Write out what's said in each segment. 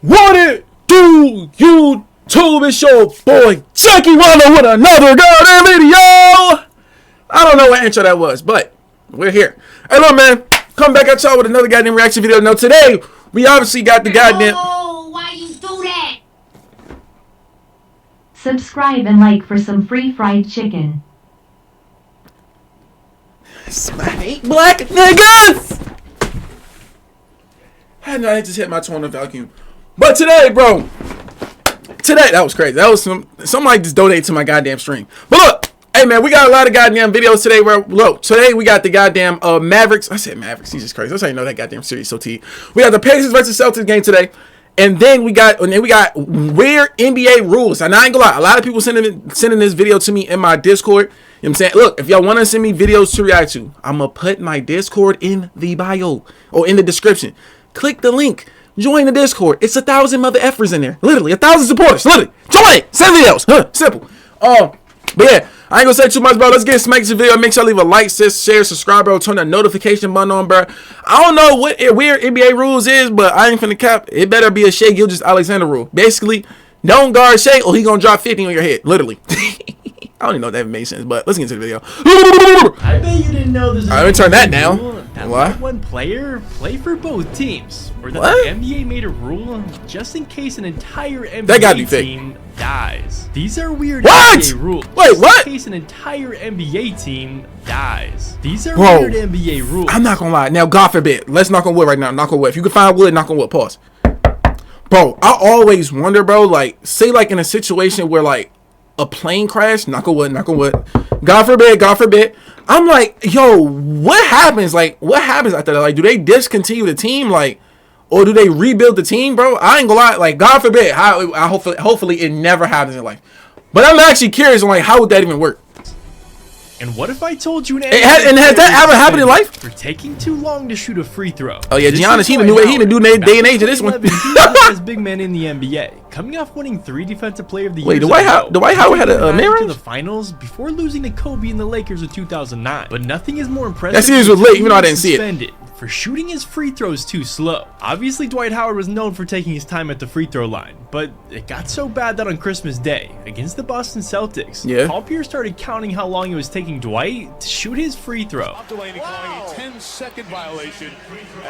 What it do, YouTube? It's your boy JankyRondo with another goddamn video. I don't know what intro that was, but we're here. Hey, look, man, come back at y'all with another goddamn reaction video. Now, today, we obviously got the goddamn... Oh, why you do that? Subscribe and like for some free fried chicken. Smack black niggas! I just hit my tone of vacuum. But today, bro, that was crazy. That was somebody just donate to my goddamn stream. But look, hey man, we got a lot of goddamn videos today. Where look, today we got the goddamn Mavericks. I said Mavericks, Jesus Christ. That's how you know that goddamn series so T. We got the Pacers versus Celtics game today. And then we got weird NBA rules. And I ain't gonna lie, a lot of people sending this video to me in my Discord. You know what I'm saying? Look, if y'all want to send me videos to react to, I'm gonna put my Discord in the bio or in the description. Click the link. Join the Discord. It's 1,000 mother effers in there. Literally, 1,000 supporters. Literally. Join it. Send videos. Simple. But yeah, I ain't gonna say too much, bro. Let's get smacked to the video. Make sure you leave a like, share, subscribe, bro. Turn that notification button on, bro. I don't know what weird NBA rules is, but I ain't finna cap. It better be a Shai Gilgeous-Alexander rule. Basically, don't guard Shai or he gonna drop 50 on your head. Literally. I don't even know if that makes sense, but let's get into the video. I bet you didn't know there's a let me turn that down. That What? one player play for both teams, or that What? the NBA made a rule just in case an entire That gotta be NBA fake. team dies. These are weird What? NBA rules. Wait, just what? In case an entire NBA team dies. These are Bro, weird NBA rules. I'm not gonna lie. Now, God forbid. Let's knock on wood right now. Knock on wood. If you can find wood, knock on wood. Pause. Bro, I always wonder, bro, like, say like in a situation where like a plane crash, knock on wood, God forbid. I'm like, yo, what happens? Like, what happens after that? Like, do they discontinue the team? Like, or do they rebuild the team, bro? I ain't gonna lie. Like, God forbid. Hopefully it never happens in life. But I'm actually curious on like how would that even work? And what if I told you And has that ever happened in life? For taking too long to shoot a free throw. Oh yeah, This Giannis, is he Dwight the new Howard. day and age of this one. Back in 2011, he was the best big man in the NBA, coming off winning 3 Defensive Player of the Year. Wait, Dwight Howard had a to mid-range? the finals before losing to Kobe and the Lakers in 2009. But nothing is more impressive. That series was than lit, even though I being didn't see it. suspended for shooting his free throws too slow. Obviously, Dwight Howard was known for taking his time at the free throw line, but it got so bad that on Christmas Day against the Boston Celtics, Yeah. Paul Pierce started counting how long it was taking Dwight to shoot his free throw. Wow. 10-second violation.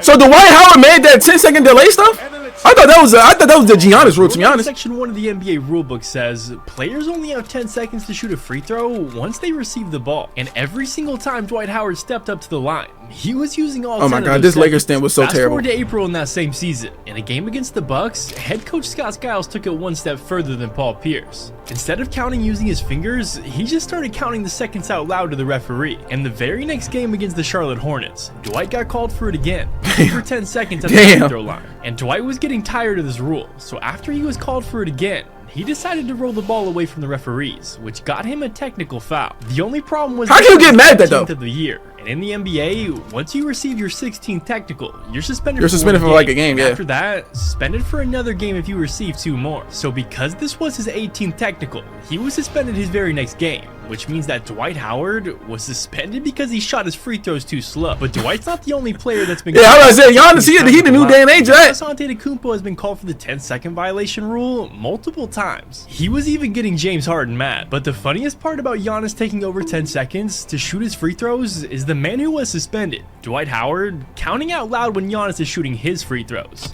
So Dwight Howard made that 10-second delay stuff? I thought that was the Giannis rule, to be honest. Section 1 of the NBA rulebook says players only have 10 seconds to shoot a free throw once they receive the ball. And every single time Dwight Howard stepped up to the line, he was using all 10 Oh my of God, those this Lakers seconds. stand was so Fast terrible. forward to April in that same season. In a game against the Bucks, head coach Scott Skiles took it one step further than Paul Pierce. Instead of counting using his fingers, he just started counting the seconds out loud to the referee. And the very next game against the Charlotte Hornets, Dwight got called for it again for 10 seconds at the free throw line. And Dwight was getting tired of this rule, so after he was called for it again, he decided to roll the ball away from the referees, which got him a technical foul. The only problem was How can you get mad at that, though? of the year. And in the NBA, once you receive your 16th technical, you're suspended. You're suspended for like a game, And yeah. After that, suspended for another game if you receive 2 more. So because this was his 18th technical, he was suspended his very next game, which means that Dwight Howard was suspended because he shot his free throws too slow. But Dwight's not the only player that's been. Yeah, I was saying, Giannis, he the new day and age of that. Giannis Antetokounmpo has been called for the 10-second violation rule multiple times. He was even getting James Harden mad. But the funniest part about Giannis taking over 10 seconds to shoot his free throws is the man who was suspended, Dwight Howard, counting out loud when Giannis is shooting his free throws.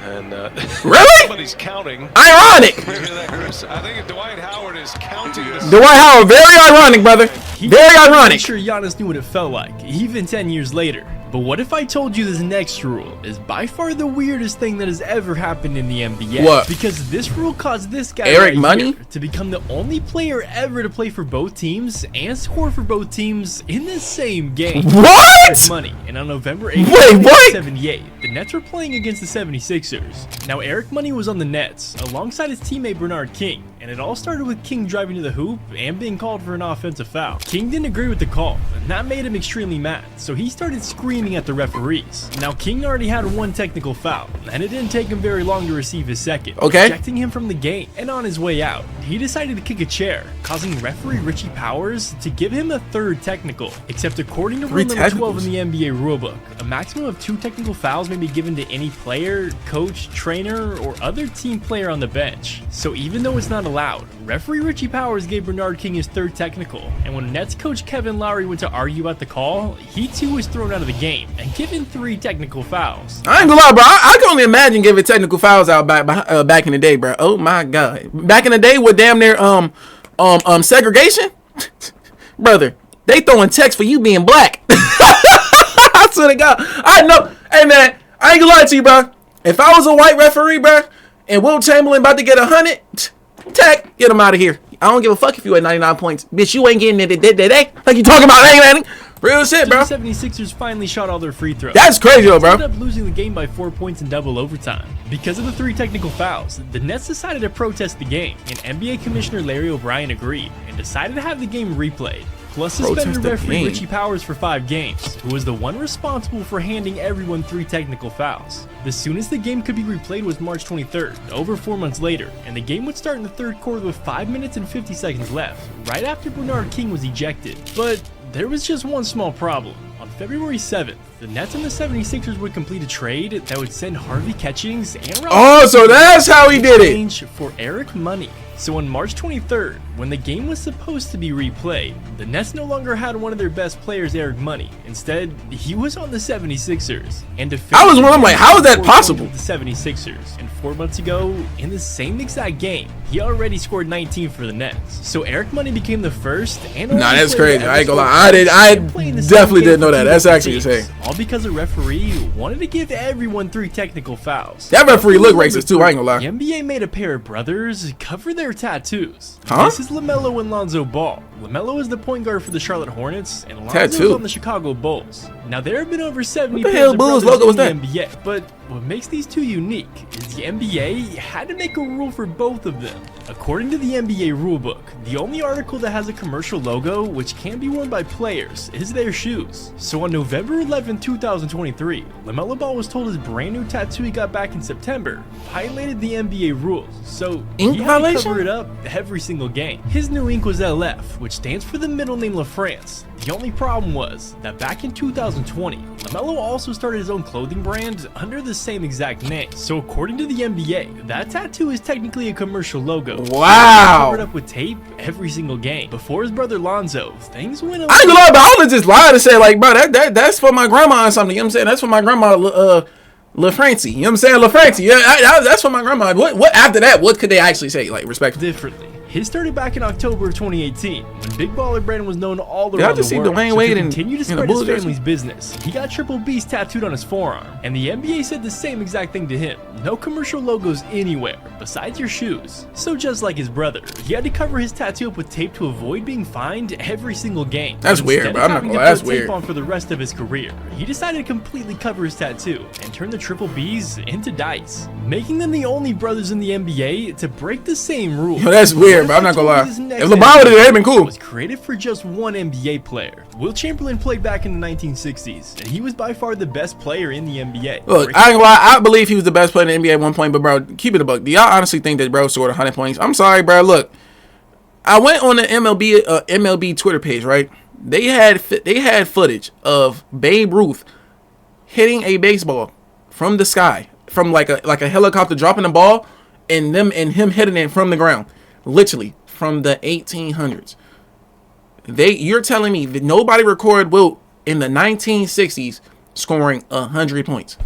And Really? somebody's counting. Ironic. I think Dwight Howard is counting this. Dwight Howard, very ironic, brother. Very I'm ironic. sure Giannis knew what it felt like, even 10 years later. But what if I told you this next rule is by far the weirdest thing that has ever happened in the NBA? What? Because this rule caused this guy Eric right Money here to become the only player ever to play for both teams and score for both teams in the same game. What? Eric Money. And on November 8th, Wait, what? 1978, the Nets were playing against the 76ers. Now Eric Money was on the Nets alongside his teammate Bernard King, and it all started with King driving to the hoop and being called for an offensive foul. King didn't agree with the call, and that made him extremely mad, so he started screaming at the referees. Now King already had 1 technical foul, and it didn't take him very long to receive his second, Okay. ejecting him from the game. And on his way out, he decided to kick a chair, causing referee Richie Powers to give him a 3rd technical. Except according to rule number 12 in the NBA rulebook, a maximum of 2 technical fouls may may be given to any player, coach, trainer, or other team player on the bench. So even though it's not allowed, referee Richie Powers gave Bernard King his third technical, and when Nets coach Kevin Lowry went to argue about the call, he too was thrown out of the game and given 3 technical fouls. I ain't gonna lie, bro. I can only imagine giving technical fouls out back in the day, bro. Oh my god. Back in the day with damn near segregation, brother. They throwing text for you being black. I swear to God. I know. Hey man, I ain't gonna lie to you, bro. If I was a white referee, bro, and Wilt Chamberlain about to get 100, tech, get him out of here. I don't give a fuck if you had 99 points, bitch. You ain't getting it today. Like you talking about, ain't real shit, bro. The 76ers finally shot all their free throws. That's crazy, though, bro. Ended up losing the game by 4 points in double overtime. Because of the 3 technical fouls, the Nets decided to protest the game, and NBA Commissioner Larry O'Brien agreed and decided to have the game replayed. Plus suspended referee Richie Powers for 5 games, who was the one responsible for handing everyone 3 technical fouls. The soonest the game could be replayed was March 23rd, over 4 months later, and the game would start in the 3rd quarter with 5 minutes and 50 seconds left, right after Bernard King was ejected. But there was just one small problem. On February 7th, the Nets and the 76ers would complete a trade that would send Harvey Catchings and oh, so that's how he did it. For Eric Money. So on March 23rd, when the game was supposed to be replayed, the Nets no longer had one of their best players, Eric Money. Instead, he was on the 76ers. And I was wondering, like, how is that possible? The 76ers. And 4 months ago, in the same exact game, he already scored 19 for the Nets. So Eric Money became the first and only that's player crazy. I ain't gonna lie. I definitely didn't know that. That's actually insane. All because a referee wanted to give everyone 3 technical fouls. That referee looked racist too. I ain't gonna lie. The NBA made a pair of brothers cover their tattoos. Huh? This is LaMelo and Lonzo Ball. LaMelo is the point guard for the Charlotte Hornets, and Lonzo is on the Chicago Bulls. Now there have been over 70 pairs of brothers in the NBA, but what makes these 2 unique is the NBA had to make a rule for both of them. According to the NBA rulebook, the only article that has a commercial logo which can be worn by players is their shoes. So on November 11, 2023, LaMelo Ball was told his brand new tattoo he got back in September violated the NBA rules, so he had to cover it up every single game. His new ink was LF, which stands for the middle name LaFrance. The only problem was that back in 2020, LaMelo also started his own clothing brand under the same exact name. So according to the NBA, that tattoo is technically a commercial logo. Wow. Covered up with tape every single game. Before his brother Lonzo, things went a I ain't gonna lie, but I would just lie to say, like, bro, that's for my grandma or something. You know what I'm saying? That's for my grandma, LaFrancie. You know what I'm saying? LaFrancie. Yeah, that's for my grandma. What after that? What could they actually say? Like, respectfully. Differently. His started back in October of 2018 when Big Baller Brandon was known all around the world. I just see Dwayne Wade and continue to spread his family's business. He got Triple B's tattooed on his forearm, and the NBA said the same exact thing to him. No commercial logos anywhere besides your shoes. So just like his brother, he had to cover his tattoo up with tape to avoid being fined every single game. That's weird, bro. I'm not gonna lie, that's weird. On for the rest of his career, he decided to completely cover his tattoo and turn the Triple B's into dice, making them the only brothers in the NBA to break the same rule. Yo, that's weird, bro. I'm not gonna lie. If LeBron would have been cool. Was created for just one NBA player. Wilt Chamberlain played back in the 1960s, and he was by far the best player in the NBA. Look, I ain't gonna lie, I believe he was the best player in the NBA at one point, but bro, keep it a buck. Do y'all honestly think that bro scored 100 points? I'm sorry, bro. Look, I went on the MLB Twitter page, right? They had footage of Babe Ruth hitting a baseball from the sky, from like a helicopter dropping the ball, and him hitting it from the ground, literally from the 1800s. You're telling me that nobody recorded Wilt in the 1960s scoring 100 points?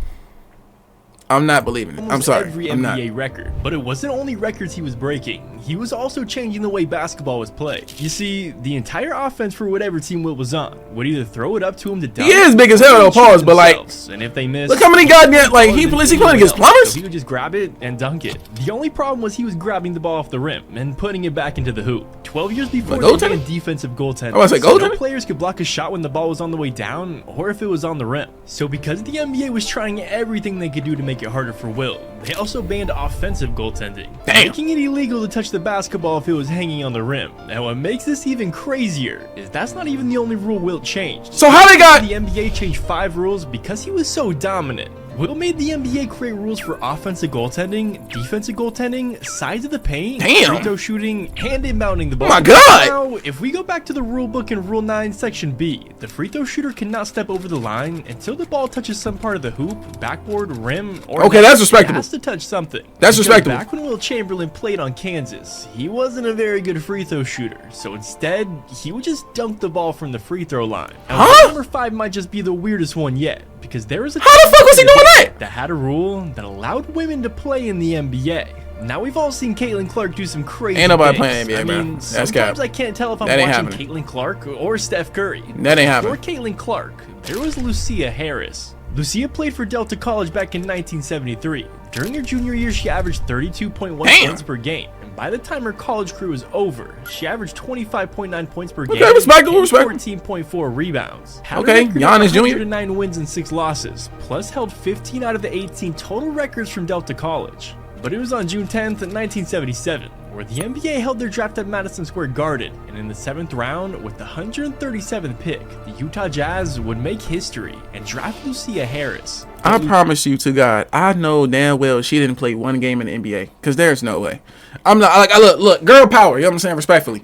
I'm not believing it. I'm sorry. Every I'm NBA not. record, but it wasn't only records he was breaking. He was also changing the way basketball was played. You see, the entire offense for whatever team Wilt was on would either throw it up to him to dunk. He is big as hell, though, pause. But like, and if they missed, look how many goddamn like he playing against plumbers. So he would just grab it and dunk it. The only problem was he was grabbing the ball off the rim and putting it back into the hoop. 12 years before they banned defensive goaltending, no players could block a shot when the ball was on the way down or if it was on the rim. So because the NBA was trying everything they could do to make it harder for Wilt, they also banned offensive goaltending, making it illegal to touch the basketball if it was hanging on the rim. And what makes this even crazier is that's not even the only rule Wilt changed. So how they got the NBA changed 5 rules because he was so dominant. Wilt made the NBA create rules for offensive goaltending, defensive goaltending, sides of the paint, Damn. free throw shooting, and inbounding the ball. Oh my God. Now, if we go back to the rule book in Rule 9, Section B, the free throw shooter cannot step over the line until the ball touches some part of the hoop, backboard, rim, or Okay, net. that's respectable. It has to touch something. That's Because respectable. Back when Wilt Chamberlain played on Kansas, he wasn't a very good free throw shooter, so instead, he would just dunk the ball from the free throw line. Now, Huh? number 5 might just be the weirdest one yet, because there was a How the fuck was he doing that? that had a rule that allowed women to play in the NBA. Now we've all seen Caitlin Clark do some crazy Ain't nobody things. playing NBA, I bro. mean, That's sometimes cap. I can't tell if I'm That ain't watching happening. Caitlin Clark or Steph Curry. That ain't Before happening. Caitlin Clark, there was Lucia Harris. Lucia played for Delta College back in 1973. During her junior year, she averaged 32.1 Damn. points per game. And by the time her college career was over, she averaged 25.9 points per game. respectable, and respectable. 14.4 rebounds. Had a Okay, record of Giannis Jr. 109 wins and 6 losses, plus held 15 out of the 18 total records from Delta College. But it was on June 10th, 1977, where the NBA held their draft at Madison Square Garden, and in the 7th round, with the 137th pick, the Utah Jazz would make history and draft Lucia Harris. I promise you to God, I know damn well she didn't play one game in the NBA. Because there's no way. I'm not like, look, girl power, you know what I'm saying, respectfully.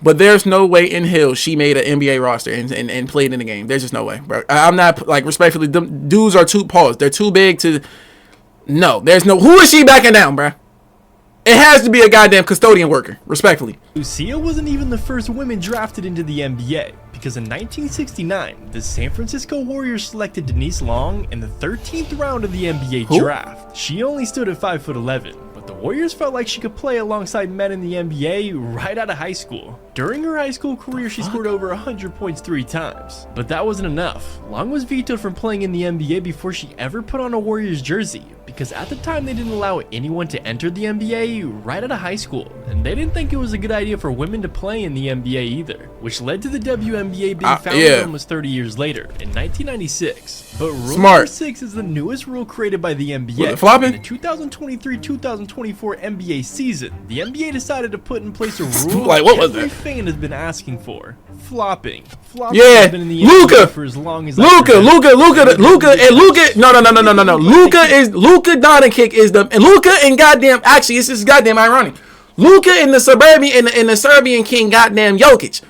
But there's no way in hell she made an NBA roster and played in the game. There's just no way, bro. I'm not, like, respectfully, them dudes are too paused. They're too big to, no, there's no, who is she backing down, bro? It has to be a goddamn custodian worker, respectfully. Lucia wasn't even the first woman drafted into the NBA, because in 1969, the San Francisco Warriors selected Denise Long in the 13th round of the NBA Who? draft. She only stood at 5'11", but the Warriors felt like she could play alongside men in the NBA right out of high school. During her high school career, she scored over 100 points 3 times. But that wasn't enough. Long was vetoed from playing in the NBA before she ever put on a Warriors jersey, because at the time they didn't allow anyone to enter the NBA right out of high school, and they didn't think it was a good idea for women to play in the NBA either, which led to the WNBA being founded yeah. almost 30 years later, in 1996. But Rule Smart. number 6 is the newest rule created by the NBA. Was it flopping? In the 2023-2024 NBA season, the NBA decided to put in place a rule Like, what was every that? fan has been asking for: flopping. Flopping Yeah, has been in the Luka. NBA for as long as I Luka, can remember. no. Luka Doncic is the, and Luka and goddamn, actually, it's just goddamn ironic. Luka and the Serbian king, goddamn Jokic,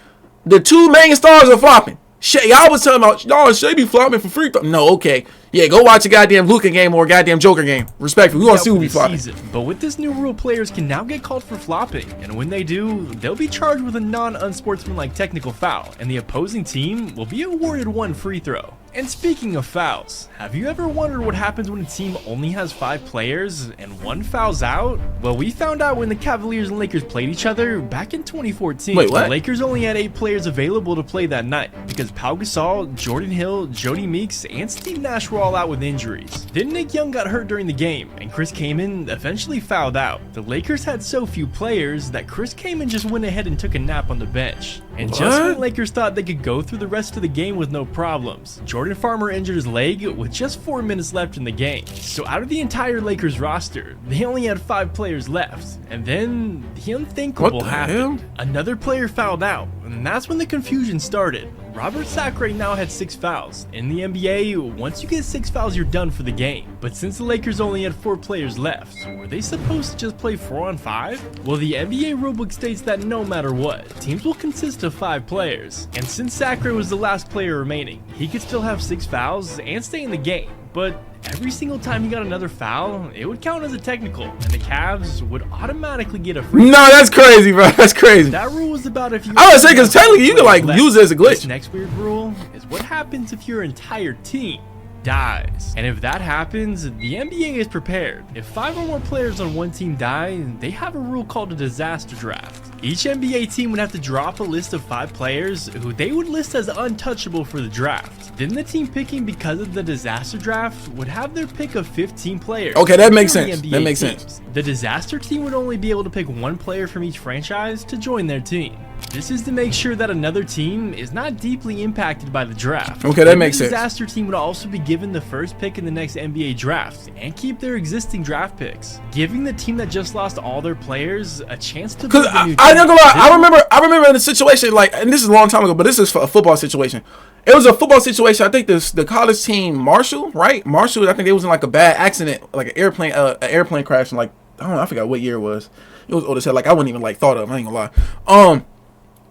the two main stars are flopping. Y'all was talking about, y'all Shay be flopping for free throw. No, okay. Yeah, go watch a goddamn Luka game or a goddamn Joker game. Respectfully, we want to see who be for the flopping. season. But with this new rule, players can now get called for flopping, and when they do, they'll be charged with a non-unsportsmanlike technical foul, and the opposing team will be awarded 1 free throw. And speaking of fouls, have you ever wondered what happens when a team only has 5 players and 1 fouls out? Well, we found out when the Cavaliers and Lakers played each other back in 2014. Wait, what? The Lakers only had 8 players available to play that night because Pau Gasol, Jordan Hill, Jody Meeks, and Steve Nash were all out with injuries. Then Nick Young got hurt during the game, and Chris Kaman eventually fouled out. The Lakers had so few players that Chris Kaman just went ahead and took a nap on the bench. And just when What? Lakers thought they could go through the rest of the game with no problems, Jordan Farmer injured his leg with just 4 minutes left in the game. So out of the entire Lakers roster, they only had 5 players left. And then the unthinkable What the happened. hell? Another player fouled out, and that's when the confusion started. Robert Sacre now had 6 fouls. In the NBA, once you get 6 fouls, you're done for the game. But since the Lakers only had 4 players left, were they supposed to just play 4 on 5? Well, the NBA rulebook states that no matter what, teams will consist of 5 players. And since Sacre was the last player remaining, he could still have 6 fouls and stay in the game. But every single time he got another foul, it would count as a technical, and the Cavs would automatically get a free. No, that's crazy, bro. That's crazy. That rule was about if you. I would say, because technically you can, like, use it as a glitch. This next weird rule is what happens if your entire team dies. And if that happens, the NBA is prepared. If 5 or more players on one team die, they have a rule called a disaster draft. Each NBA team would have to draw up a list of 5 players who they would list as untouchable for the draft. Then the team picking because of the disaster draft would have their pick of 15 players. Okay, that makes from the sense. NBA That makes teams. sense. The disaster team would only be able to pick 1 player from each franchise to join their team. This is to make sure that another team is not deeply impacted by the draft. Okay, that makes sense. The disaster team would also be given the first pick in the next NBA draft and keep their existing draft picks, giving the team that just lost all their players a chance to build a new team. I don't gonna lie, I remember in a situation like, and this is a long time ago, but this is a football situation. It was a football situation. I think the college team Marshall, right? Marshall, I think they was in like a bad accident, like an airplane crash, and like I forgot what year it was. It was old as hell. Like I wouldn't even like thought of. I ain't gonna lie.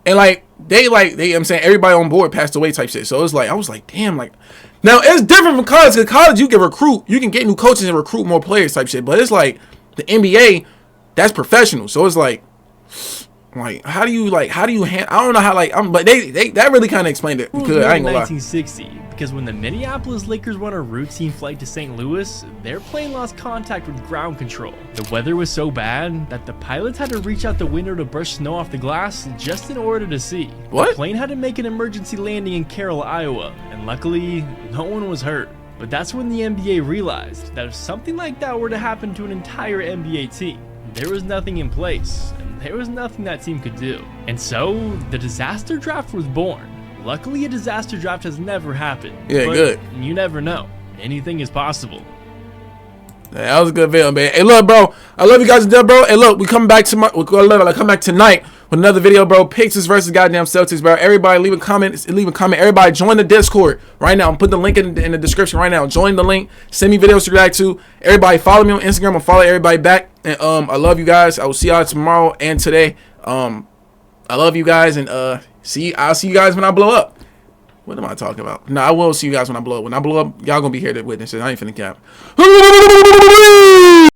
And like they I'm saying everybody on board passed away type shit. So it was like I was like, damn, like now it's different from college. Cause college you can get new coaches and recruit more players type shit. But it's like the NBA, that's professional. So it's like how do you handle? I don't know how but they that really kind of explained it. Because I ain't gonna lie. 1960, because when the Minneapolis Lakers were on a routine flight to St. Louis, their plane lost contact with ground control. The weather was so bad that the pilots had to reach out the window to brush snow off the glass just in order to see. What? The plane had to make an emergency landing in Carroll, Iowa, and luckily, no one was hurt. But that's when the NBA realized that if something like that were to happen to an entire NBA team, there was nothing in place, and there was nothing that team could do. And so, the disaster draft was born. Luckily, a disaster draft has never happened. Yeah, but good. You never know. Anything is possible. Yeah, that was a good video, man. Hey, look, bro. I love you guys to death, bro. Hey, look, we come back tonight with another video, bro. Pistons versus goddamn Celtics, bro. Everybody leave a comment. Everybody join the Discord right now. I'm putting the link in the description right now. Join the link. Send me videos to react to. Everybody follow me on Instagram. I'll follow everybody back. And I love you guys. I will see y'all tomorrow and today. I love you guys, and I'll see you guys when I blow up. What am I talking about? No, I will see you guys when I blow up. When I blow up, y'all gonna be here to witness it. I ain't finna cap.